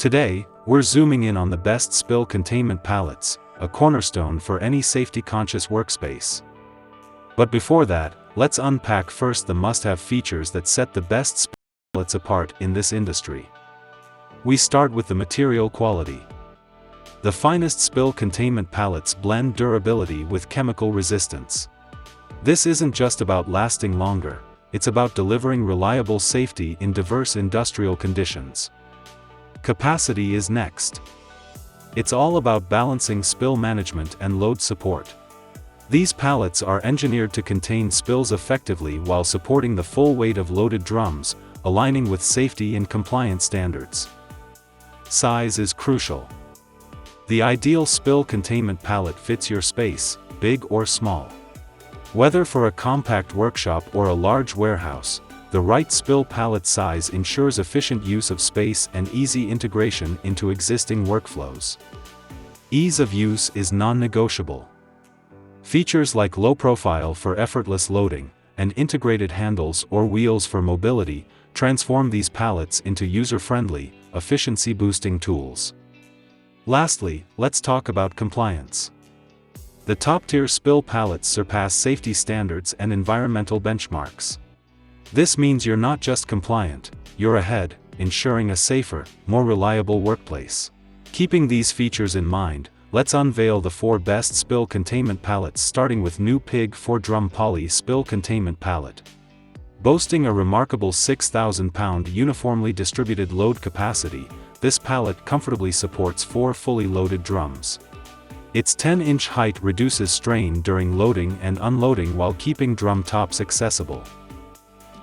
Today, we're zooming in on the best spill containment pallets, a cornerstone for any safety-conscious workspace. But before that, let's unpack first the must-have features that set the best spill pallets apart in this industry. We start with the material quality. The finest spill containment pallets blend durability with chemical resistance. This isn't just about lasting longer, it's about delivering reliable safety in diverse industrial conditions. Capacity is next. It's all about balancing spill management and load support. These pallets are engineered to contain spills effectively while supporting the full weight of loaded drums, aligning with safety and compliance standards. Size is crucial. The ideal spill containment pallet fits your space, big or small. Whether for a compact workshop or a large warehouse, the right spill pallet size ensures efficient use of space and easy integration into existing workflows. Ease of use is non-negotiable. Features like low profile for effortless loading, and integrated handles or wheels for mobility, transform these pallets into user-friendly, efficiency-boosting tools. Lastly, let's talk about compliance. The top-tier spill pallets surpass safety standards and environmental benchmarks. This means you're not just compliant, you're ahead, ensuring a safer, more reliable workplace. Keeping these features in mind, let's unveil the 4 best spill containment pallets, starting with new PIG 4-drum poly spill containment pallet. Boasting a remarkable 6,000-pound uniformly distributed load capacity, this pallet comfortably supports 4 fully loaded drums. Its 10-inch height reduces strain during loading and unloading while keeping drum tops accessible.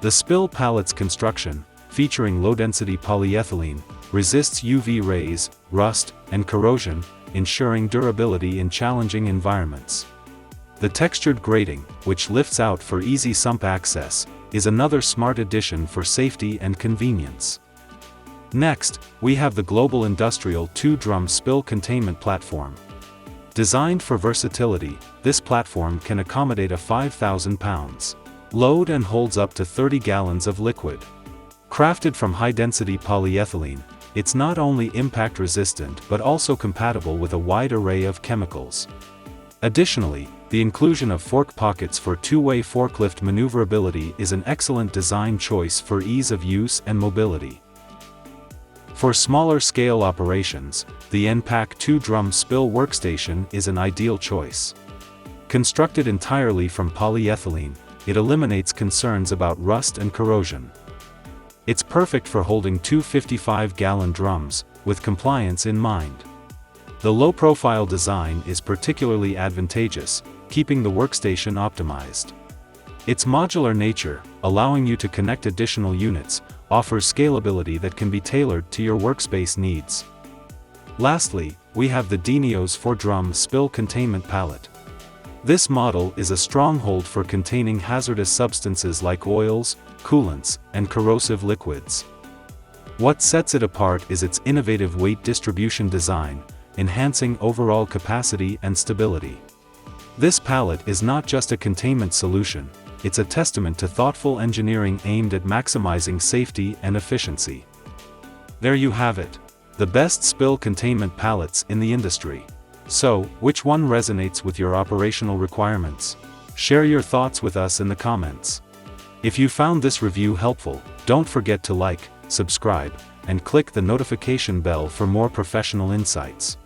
The spill pallet's construction, featuring low-density polyethylene, resists UV rays, rust, and corrosion, ensuring durability in challenging environments. The textured grating, which lifts out for easy sump access, is another smart addition for safety and convenience. Next, we have the Global Industrial 2-drum spill containment platform. Designed for versatility, this platform can accommodate a 5,000 pounds load and holds up to 30 gallons of liquid. Crafted from high-density polyethylene, it's not only impact-resistant but also compatible with a wide array of chemicals. Additionally, the inclusion of fork pockets for two-way forklift maneuverability is an excellent design choice for ease of use and mobility. For smaller-scale operations, the ENPAC 2-drum spill workstation is an ideal choice. Constructed entirely from polyethylene, it eliminates concerns about rust and corrosion. It's perfect for holding 2 55-gallon drums, with compliance in mind. The low-profile design is particularly advantageous, keeping the workstation optimized. Its modular nature, allowing you to connect additional units, offers scalability that can be tailored to your workspace needs. Lastly, we have the DENIOS 4-drum spill containment pallet. This model is a stronghold for containing hazardous substances like oils, coolants, and corrosive liquids. What sets it apart is its innovative weight distribution design, enhancing overall capacity and stability. This pallet is not just a containment solution, it's a testament to thoughtful engineering aimed at maximizing safety and efficiency. There you have it, the best spill containment pallets in the industry. So, which one resonates with your operational requirements? Share your thoughts with us in the comments. If you found this review helpful, don't forget to like, subscribe, and click the notification bell for more professional insights.